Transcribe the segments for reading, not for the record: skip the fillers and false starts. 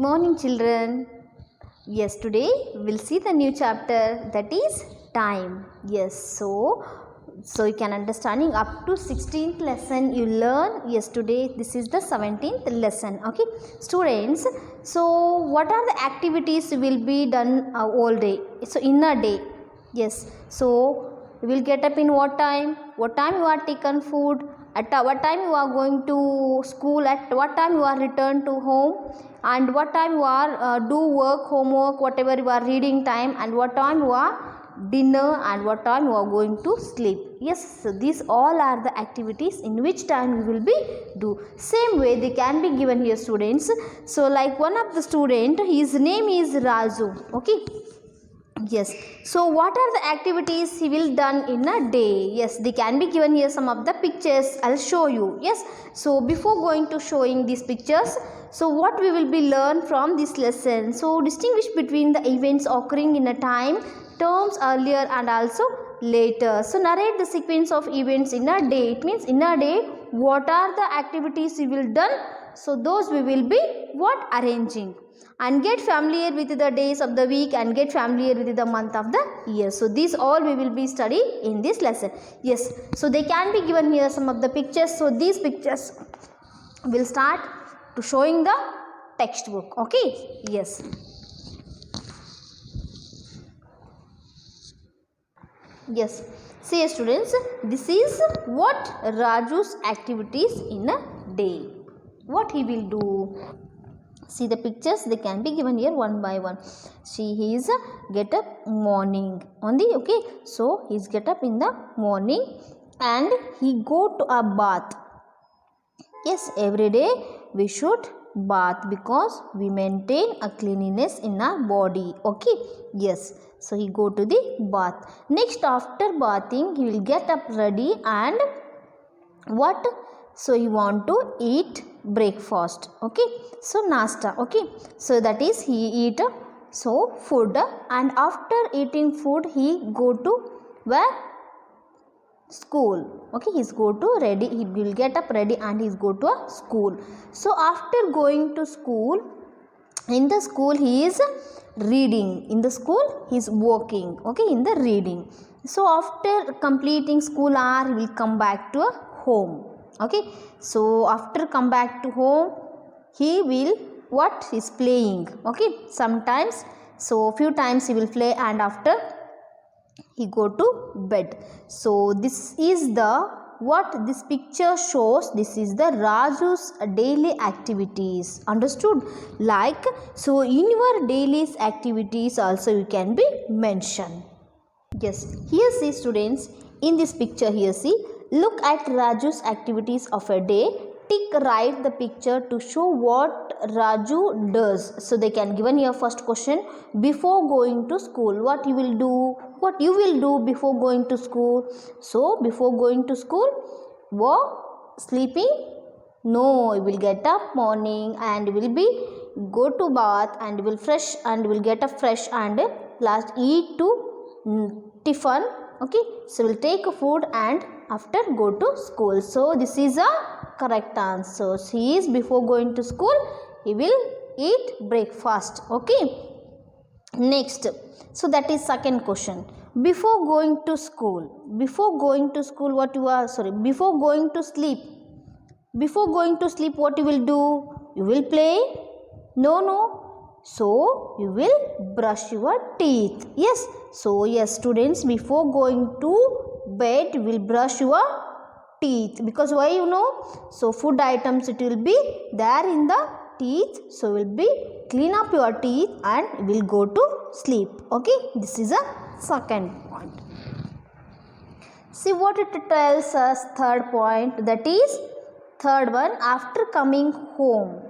Morning children. Yes, today we'll see the new chapter, that is time. Yes, so you can understanding up to 16th lesson you learn. Yes, today this is the 17th lesson. Okay, students, so what are the activities will be done all day? So in a day, yes, so you will get up in what time you are taken food, at what time you are going to school, at what time you are returned to home, and what time you are do work, homework, whatever you are reading time, and what time you are dinner, and what time you are going to sleep. Yes, so these all are the activities in which time you will be do. Same way they can be given here, students. So like one of the student, his name is Raju. Okay, yes, so what are the activities he will done in a day? Yes, they can be given here some of the pictures. I'll show you. Yes, so before going to showing these pictures, so what we will be learn from this lesson? So distinguish between the events occurring in a time, terms earlier and also later. So narrate the sequence of events in a day. It means in a day what are the activities we will done. So those we will be what arranging. And get familiar with the days of the week and get familiar with the month of the year. So these all we will be studying in this lesson. Yes, so they can be given here some of the pictures. So these pictures will start to showing the textbook. Okay, yes. Yes, see students, this is what Raju's activities in a day. What he will do. See the pictures, they can be given here one by one. See, he is get up morning on the, okay, so he's get up in the morning and he go to a bath. Yes, every day we should bath because we maintain a cleanliness in our body. Okay, yes, so he go to the bath. Next, after bathing he will get up ready and what? So he want to eat breakfast. Okay, so nasta. Okay, so that is he eat so food, and after eating food he go to where? School. Okay, he's go to ready, he will get up ready and he's go to a school. So after going to school, in the school he is reading, in the school he is working. Okay, in the reading. So after completing school hour he will come back to a home. Okay, so after come back to home he will what is playing. Okay, sometimes, so few times he will play and after he go to bed. So this is the what this picture shows. This is the Raju's daily activities. Understood? Like, so in your daily activities also you can be mentioned. Yes, here see students, in this picture here see, look at Raju's activities of a day. Tick right the picture to show what Raju does. So they can given here first question, before going to school, what you will do? What you will do before going to school? So before going to school, sleeping? No, you will get up morning and will be go to bath and will fresh and will get up fresh and last eat to tiffin. Okay, so we'll take food and after go to school. So this is a correct answer. So he is before going to school he will eat breakfast. Okay, next, so that is second question. Before going to school, what you are, sorry, before going to sleep, what you will do? You will play? No, so you will brush your teeth. Yes, so yes students, before going to bed you will brush your teeth, because why, you know, so food items it will be there in the teeth, so will be clean up your teeth and will go to sleep. Okay, this is a second point. See what it tells us, third point, that is third one, after coming home,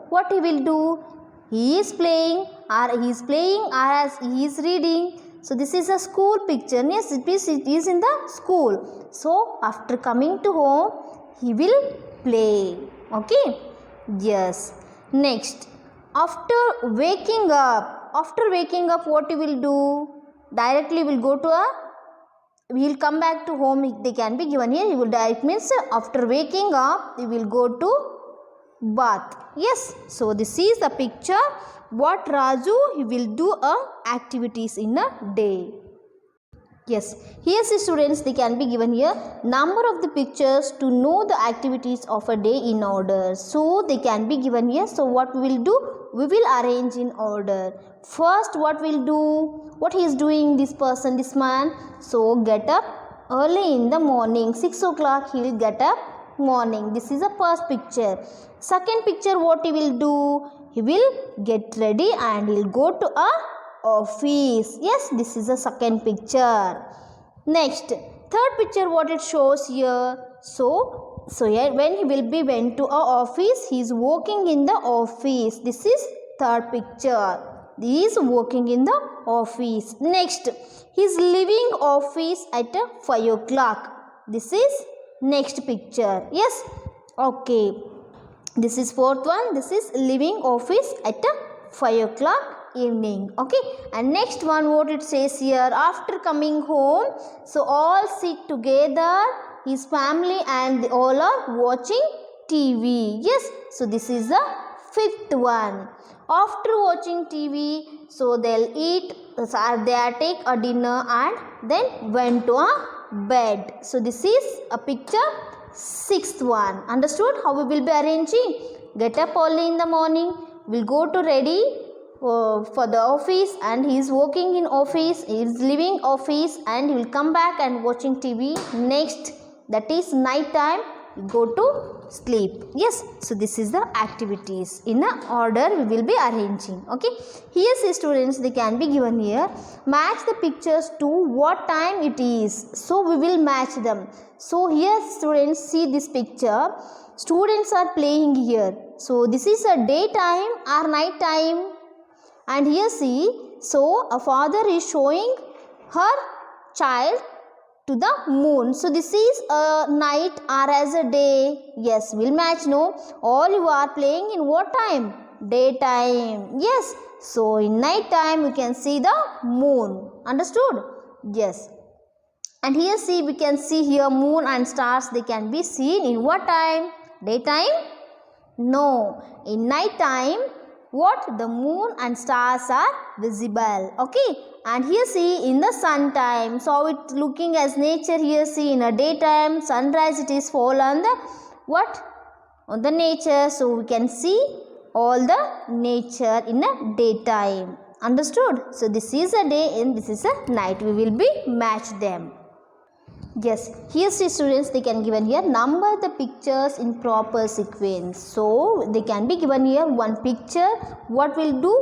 what he will do? He is playing or as he is reading. So this is a school picture. Yes, it is in the school. So after coming to home he will play. Okay, yes. Next, after waking up, what he will do? Directly will go to a, we will come back to home. They can be given here. He will, it means after waking up he will go to bath. Yes, so this is the picture what Raju he will do activities in a day. Yes, here see students, they can be given here number of the pictures to know the activities of a day in order. So they can be given here. So what we will do? We will arrange in order. First what we'll do? What he is doing, this person, this man? So get up early in the morning, 6 o'clock he will get up morning. This is the first picture. Second picture, what he will do? He will get ready and he will go to a office. Yes, this is the second picture. Next, third picture, what it shows here? So here when he will be went to a office, he is working in the office. This is third picture. He is working in the office. Next, he is leaving office at 5 o'clock. This is next picture. Yes, okay. This is fourth one. This is leaving office at 5 o'clock evening. Okay, and next one, what it says here, after coming home, so all sit together, his family and they all are watching TV. Yes, so this is the fifth one. After watching TV, so they'll eat, they take a dinner and then went to a bed. So this is a picture sixth one. Understood how we will be arranging? Get up early in the morning, we'll go to ready for the office, and he is working in office, he is leaving office and he will come back and watching TV. Next, that is night time, go to sleep. Yes, so this is the activities in a order we will be arranging. Okay, here see students, they can be given here, match the pictures to what time it is. So we will match them. So here students, see this picture, students are playing here. So this is a daytime or night time? And here see, so a father is showing her child to the moon. So this is a night or as a day? Yes, will match, no? All you are playing in what time? Daytime. Yes, so in night time we can see the moon. Understood? Yes. And here see, we can see here moon and stars, they can be seen in what time? Daytime? No, in night time. What? The moon and stars are visible. Okay, and here see in the sun time, so it's looking as nature. Here see in a daytime, sunrise it is fall on the what? On the nature. So we can see all the nature in a daytime. Understood? So this is a day and this is a night. We will be match them. Yes, here see students, they can given here number the pictures in proper sequence. So they can be given here one picture. What we'll do?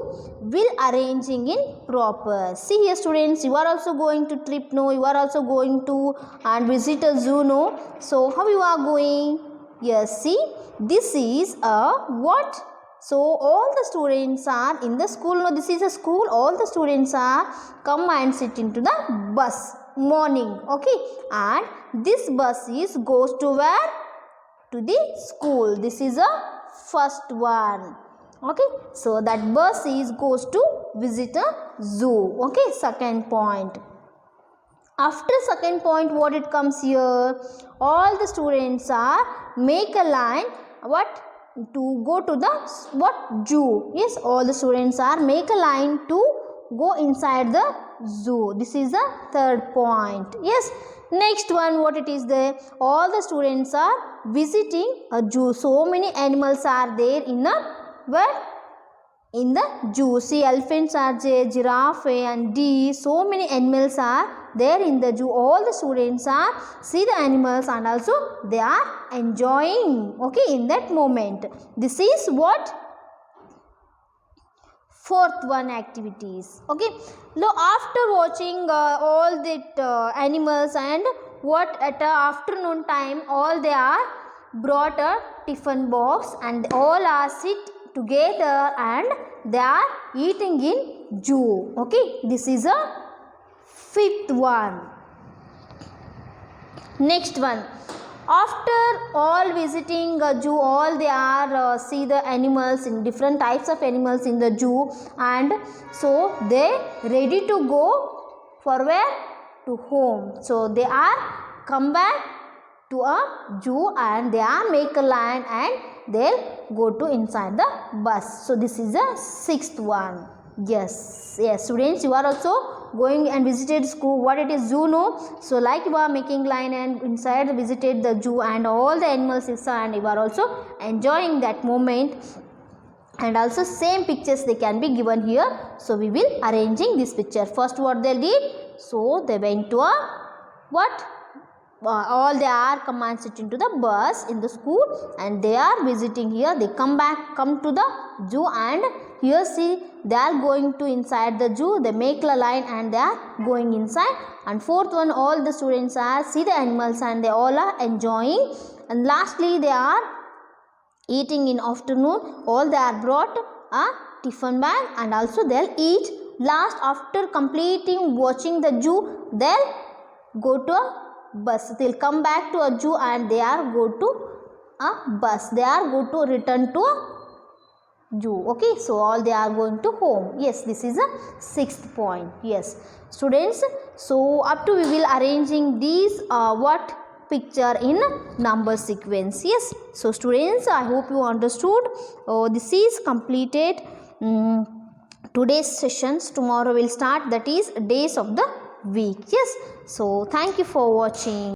We'll arranging in proper. See here students, you are also going to trip, no? You are also going to and visit a zoo, no? So how you are going? Yes, see, this is a what? So all the students are in the school, no? This is a school. All the students are come and sit into the bus. Morning, okay, and this bus is goes to where? To the school. This is a first one. Okay, so that bus is goes to visit a zoo. Okay, second point. After second point, what it comes here? All the students are make a line. What? To go to the what? Zoo. Yes, all the students are make a line to go inside the zoo. This is the third point. Yes, next one, what it is there? All the students are visiting a zoo. So many animals are there in a where? In the zoo. See, elephants are there, giraffe and deer. So many animals are there in the zoo. All the students are see the animals and also they are enjoying, okay, in that moment. This is what? Fourth one, activities. Okay, now after watching all the animals and what at afternoon time, all they are brought a tiffin box and all are sit together and they are eating in zoo. Okay, this is a fifth one. Next one, after all visiting a zoo, all they are see the animals in different types of animals in the zoo, and so they ready to go for where? To home. So they are come back to a zoo and they are make a land and they'll go to inside the bus. So this is the sixth one. Yes, students, you are also going and visited school. What it is zoo, no? So like you are making line and inside visited the zoo and all the animals inside, and you are also enjoying that moment. And also same pictures they can be given here. So we will arranging this picture. First what they did, so they went to a what? All they are come and sit into the bus in the school, and they are visiting here. They come to the zoo, and here see they are going to inside the zoo. They make a line and they are going inside. And fourth one, all the students are see the animals and they all are enjoying. And lastly they are eating in afternoon. All they are brought a tiffin bag, and also they'll eat. Last, after completing watching the zoo, they'll go to a bus. They'll come back to a zoo and they are go to a bus. They are go to return to a zoo. Okay, so all they are going to home. Yes, this is a sixth point. Yes, students, so up to we will arranging these what picture in number sequence. Yes, so students, I hope you understood. This is completed today's sessions. Tomorrow will start, that is days of the week. Yes, so thank you for watching.